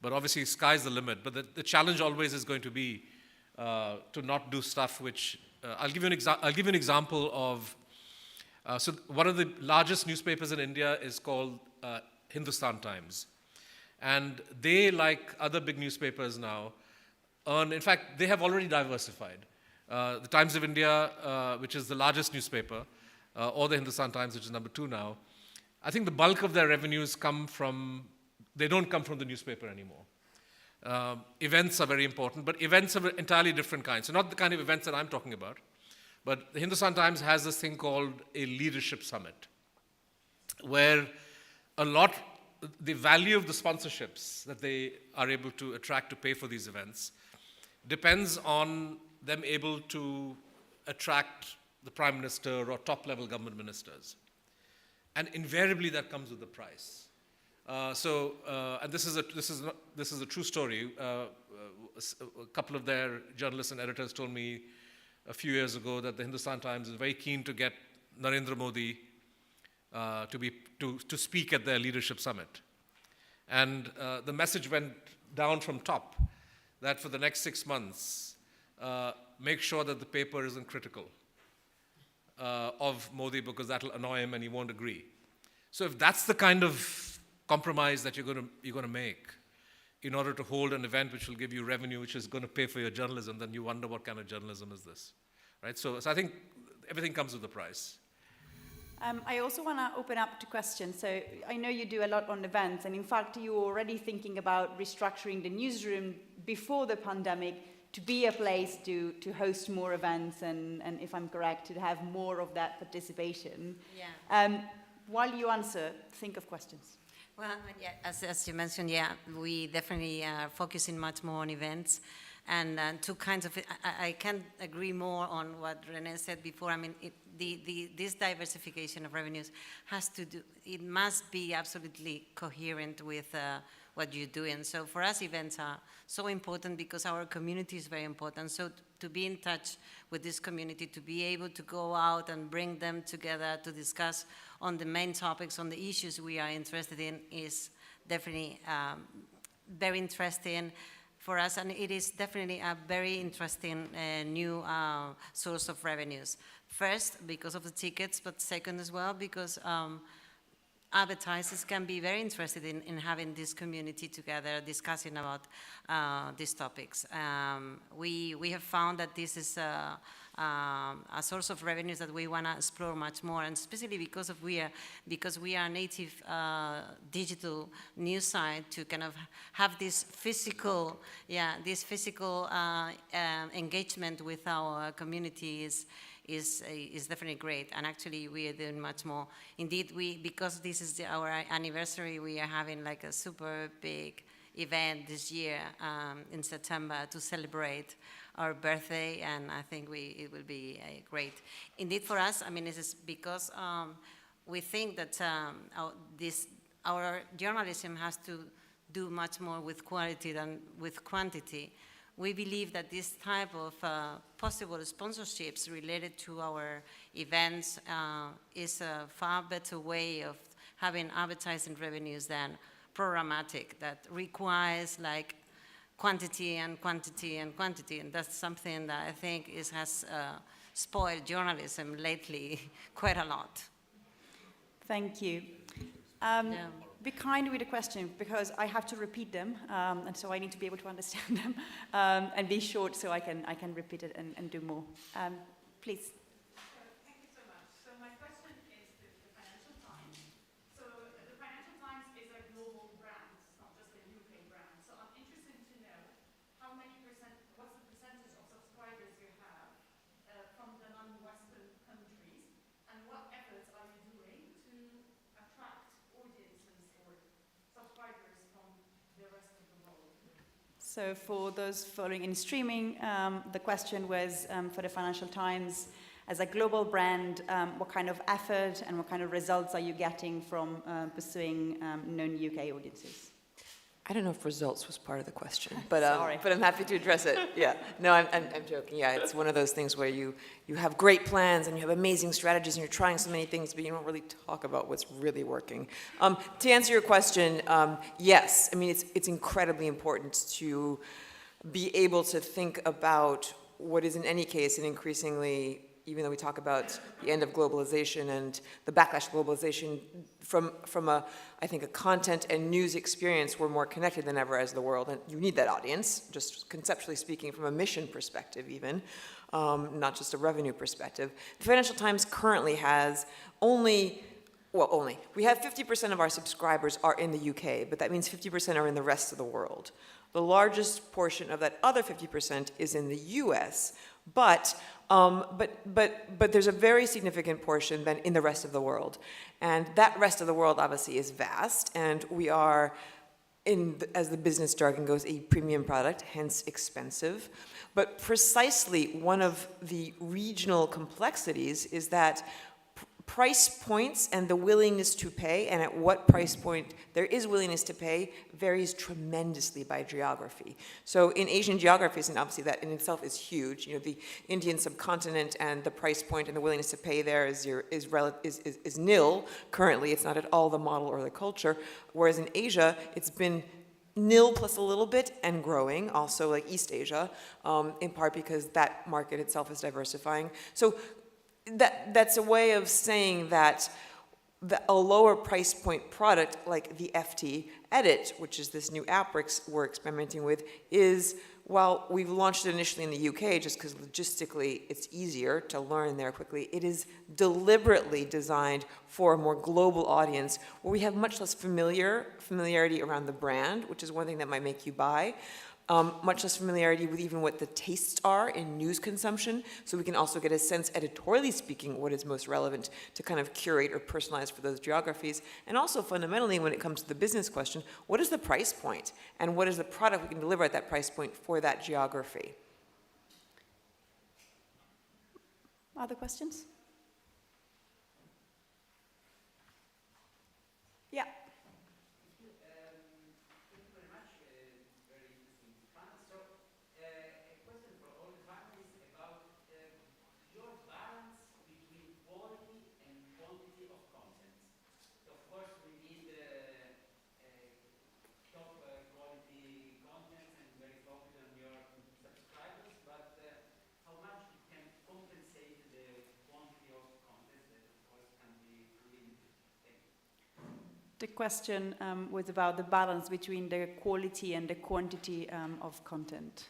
Speaker 3: But obviously, sky's the limit. But the challenge always is going to be to not do stuff which I'll give you an example of. So one of the largest newspapers in India is called Hindustan Times, and they, like other big newspapers now, in fact, they have already diversified. The Times of India, which is the largest newspaper, or the Hindustan Times, which is number 2 now, I think the bulk of their revenues they don't come from the newspaper anymore. Events are very important, but events of an entirely different kind. So not the kind of events that I'm talking about, but the Hindustan Times has this thing called a leadership summit, where the value of the sponsorships that they are able to attract to pay for these events depends on them able to attract the Prime Minister or top-level government ministers. And invariably that comes with a price. And this is a true story. A couple of their journalists and editors told me a few years ago that the Hindustan Times is very keen to get Narendra Modi to speak at their leadership summit. And the message went down from top that for the next 6 months, make sure that the paper isn't critical of Modi, because that'll annoy him and he won't agree. So if that's the kind of compromise that you're going to make in order to hold an event which will give you revenue, which is going to pay for your journalism, then you wonder what kind of journalism is this, right? So I think everything comes with a price.
Speaker 1: I also want to open up to questions. So I know you do a lot on events, and in fact, you were already thinking about restructuring the newsroom before the pandemic to be a place to host more events and if I'm correct, to have more of that participation.
Speaker 4: Yeah.
Speaker 1: While you answer, think of questions.
Speaker 4: Well, yeah, as you mentioned, yeah, we definitely are focusing much more on events. And two kinds of, I can't agree more on what Renée said before. I mean, this diversification of revenues it must be absolutely coherent with what you're doing. So for us, events are so important because our community is very important. So to be in touch with this community, to be able to go out and bring them together to discuss on the main topics, on the issues we are interested in, is definitely very interesting for us, and it is definitely a very interesting new source of revenues. First, because of the tickets, but second as well, because advertisers can be very interested in having this community together discussing about these topics. We have found that this is a source of revenues that we want to explore much more, and especially because we are a native digital news site, to kind of have this physical engagement with our communities is definitely great, and actually we are doing much more. Indeed, because this is our anniversary, we are having like a super big event this year in September to celebrate our birthday, and I think it will be great. Indeed, for us, I mean, this is because we think that our journalism has to do much more with quality than with quantity. We believe that this type of possible sponsorships related to our events is a far better way of having advertising revenues than programmatic, that requires like quantity and quantity and quantity, and that's something that I think has spoiled journalism lately quite a lot.
Speaker 1: Thank you. Be kind with the question, because I have to repeat them, and so I need to be able to understand them, and be short so I can repeat it and do more. Please.
Speaker 5: Thank you so much. So my question is to the Financial Times. So the Financial Times is a global brand, it's not just a UK brand. So I'm interested to know what's the percentage of subscribers you have from the non-Western countries, and what efforts are you doing to attract audiences or subscribers from the rest of the world?
Speaker 1: So for those following in streaming, the question was for the Financial Times, as a global brand, what kind of effort and what kind of results are you getting from pursuing non-UK audiences?
Speaker 2: I don't know if results was part of the question, but
Speaker 1: Sorry.
Speaker 2: But I'm happy to address it. Yeah, no, I'm joking. Yeah, it's one of those things where you have great plans and you have amazing strategies and you're trying so many things, but you don't really talk about what's really working. To answer your question, yes. I mean, it's incredibly important to be able to think about what is in any case an increasingly, even though we talk about the end of globalization and the backlash to globalization, from I think a content and news experience, we're more connected than ever as the world, and you need that audience, just conceptually speaking, from a mission perspective even, not just a revenue perspective. The Financial Times currently has we have 50% of our subscribers are in the UK, but that means 50% are in the rest of the world. The largest portion of that other 50% is in the US, but there's a very significant portion then in the rest of the world. And that rest of the world obviously is vast, and we are, as the business jargon goes, a premium product, hence expensive. But precisely one of the regional complexities is that price points and the willingness to pay, and at what price point there is willingness to pay, varies tremendously by geography. So in Asian geographies, and obviously that in itself is huge, you know, the Indian subcontinent and the price point and the willingness to pay there is nil currently. It's not at all the model or the culture. Whereas in Asia, it's been nil plus a little bit and growing, also like East Asia, in part because that market itself is diversifying. So that's a way of saying that a lower price point product like the FT Edit, which is this new app we're experimenting with, is, while we've launched it initially in the UK just because logistically it's easier to learn there quickly, it is deliberately designed for a more global audience where we have much less familiarity around the brand, which is one thing that might make you buy. Much less familiarity with even what the tastes are in news consumption, so we can also get a sense, editorially speaking, what is most relevant to kind of curate or personalize for those geographies. And also fundamentally, when it comes to the business question, what is the price point? And what is the product we can deliver at that price point for that geography?
Speaker 1: Other questions? Yeah. The question was about the balance between the quality and the quantity of content.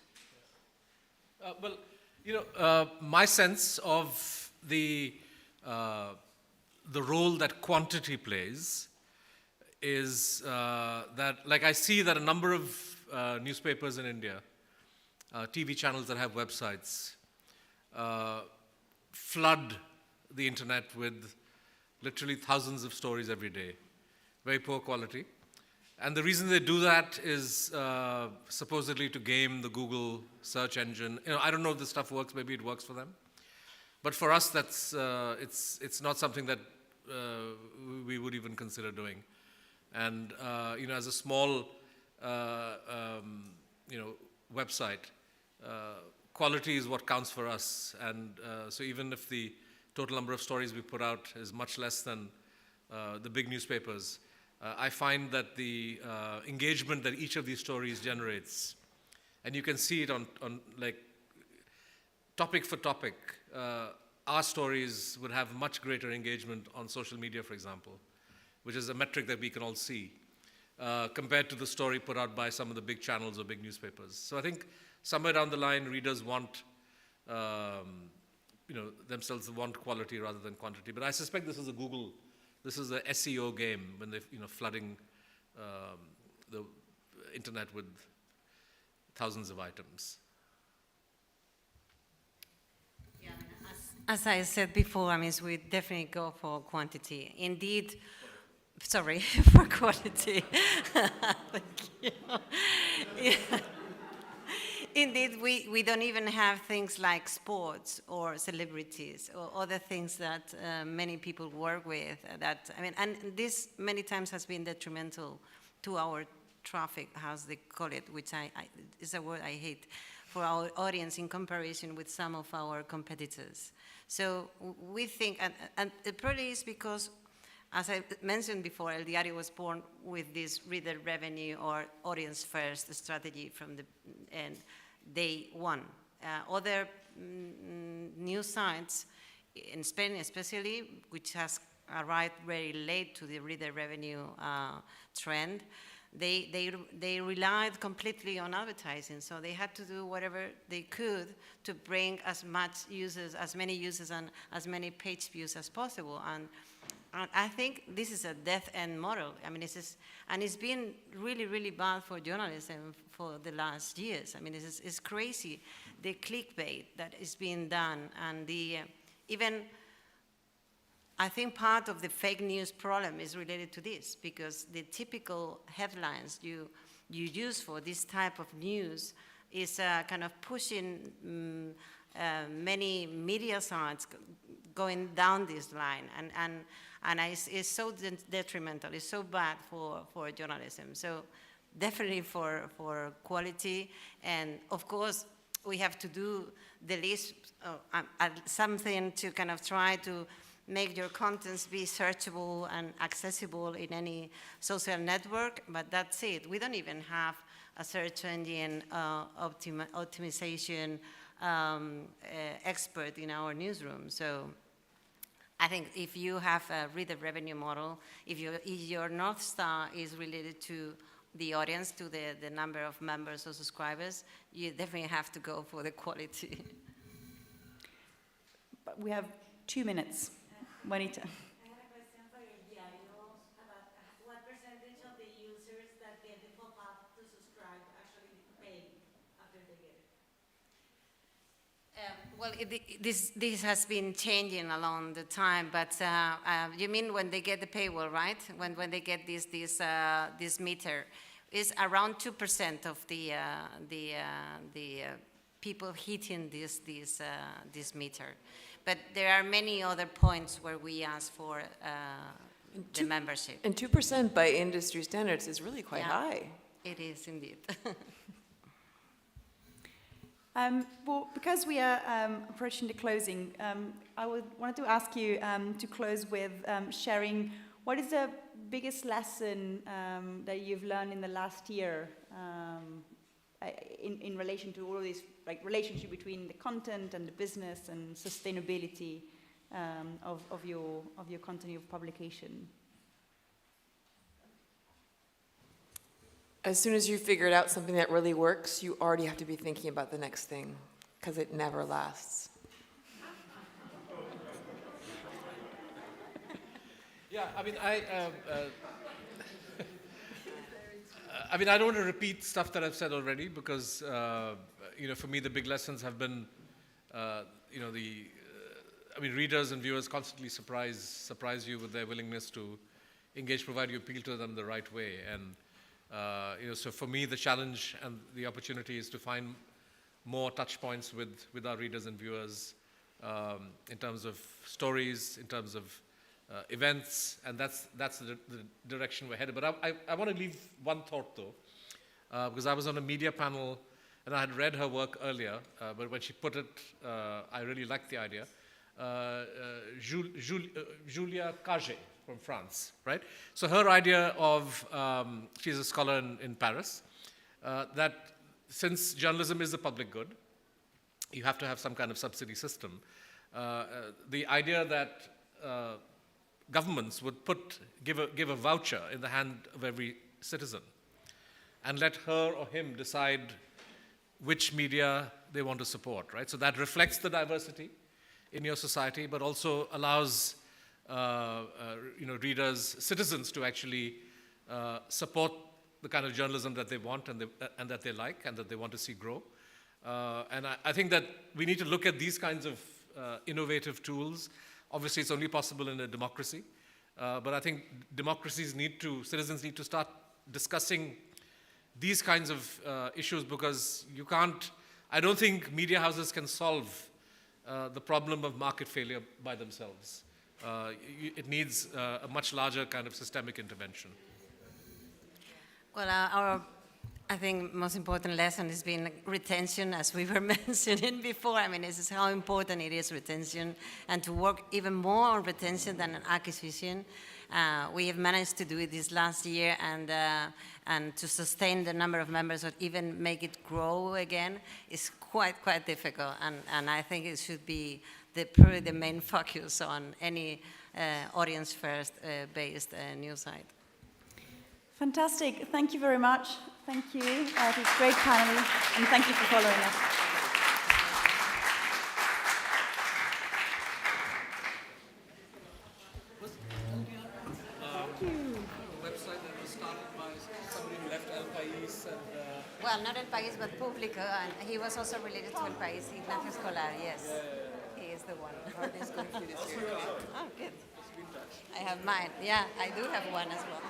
Speaker 3: Well, you know, my sense of the role that quantity plays is that, like, I see that a number of newspapers in India, TV channels that have websites, flood the internet with literally thousands of stories every day, very poor quality. And the reason they do that is supposedly to game the Google search engine. You know, I don't know if this stuff works. Maybe it works for them. But for us, that's it's not something that we would even consider doing. And you know, as a small you know, website, quality is what counts for us. And so even if the total number of stories we put out is much less than the big newspapers, I find that the engagement that each of these stories generates, and you can see it on like topic for topic, our stories would have much greater engagement on social media, for example, which is a metric that we can all see, compared to the story put out by some of the big channels or big newspapers. So I think somewhere down the line, readers want, you know, themselves want quality rather than quantity. But I suspect this is a Google. This is a SEO game when they're, you know, flooding the internet with thousands of items.
Speaker 4: Yeah, as I said before, I mean, we definitely go for quantity. Indeed, sorry, for quality. Thank you. Yeah. Indeed, we don't even have things like sports or celebrities or other things that many people work with. That, I mean, and this many times has been detrimental to our traffic, as they call it, which is a word I hate, for our audience in comparison with some of our competitors. So we think, and it probably is because, as I mentioned before, elDiario was born with this reader revenue or audience first strategy from the end. Day one. Other news sites, in Spain especially, which has arrived very late to the reader revenue trend, they relied completely on advertising. So they had to do whatever they could to bring as many users and as many page views as possible. And I think this is a death-end model. I mean, it's been really, really bad for journalism for the last years. I mean, it's crazy, the clickbait that is being done, and even I think part of the fake news problem is related to this, because the typical headlines you use for this type of news is kind of pushing many media sites going down this line, and it's so detrimental, it's so bad for journalism. So definitely for quality, and of course we have to do the least, something to kind of try to make your contents be searchable and accessible in any social network, but that's it. We don't even have a search engine optimization expert in our newsroom. So I think if you have a reader revenue model, if your North Star is related to the audience, to the number of members or subscribers, you definitely have to go for the quality.
Speaker 1: But we have 2 minutes. Juanita.
Speaker 6: I had a question for elDiario about what percentage of the users that get the pop-up to subscribe actually pay after they get it?
Speaker 4: Well, this has been changing along the time, but you mean when they get the paywall, right? When they get this meter, is around 2% of the people hitting this meter. But there are many other points where we ask for the membership.
Speaker 2: And 2% by industry standards is really quite high.
Speaker 4: It is indeed.
Speaker 1: Well, because we are approaching the closing, I wanted to ask you to close with sharing what is the biggest lesson that you've learned in the last year in relation to all of this, like relationship between the content and the business and sustainability of your content, of publication.
Speaker 2: As soon as you figured out something that really works, you already have to be thinking about the next thing, because it never lasts.
Speaker 3: Yeah, I mean, I mean, I don't want to repeat stuff that I've said already because, for me, the big lessons have been, I mean, readers and viewers constantly surprise you with their willingness to engage, provided you appeal to them the right way. And, so for me, the challenge and the opportunity is to find more touch points with our readers and viewers in terms of stories, in terms of events, and that's the direction we're headed. But I want to leave one thought, though, because I was on a media panel, and I had read her work earlier, but when she put it, I really liked the idea. Julia Cage from France, right? So her idea of, she's a scholar in Paris, that since journalism is a public good, you have to have some kind of subsidy system. The idea that governments would give a voucher in the hand of every citizen and let her or him decide which media they want to support, right? So that reflects the diversity in your society, but also allows readers, citizens to actually support the kind of journalism that they want and that they like and that they want to see grow. And I think that we need to look at these kinds of innovative tools. Obviously, it's only possible in a democracy, but I think citizens need to start discussing these kinds of issues because I don't think media houses can solve the problem of market failure by themselves. It needs a much larger kind of systemic intervention.
Speaker 4: Well, I think most important lesson has been retention, as we were mentioning before. I mean, this is how important it is, retention, and to work even more on retention than on acquisition. We have managed to do it this last year, and to sustain the number of members or even make it grow again is quite difficult. And I think it should be probably the main focus on any audience-first based news site.
Speaker 1: Fantastic. Thank you very much. Thank you. It was a great panel, and thank you for following us.
Speaker 3: Website that was started by somebody who left El País and...
Speaker 4: Well, not El País, but Público, and he was also related to El País, Ignacio Escolar, yes. He is the one. Oh, good. I have mine. Yeah, I do have one as well.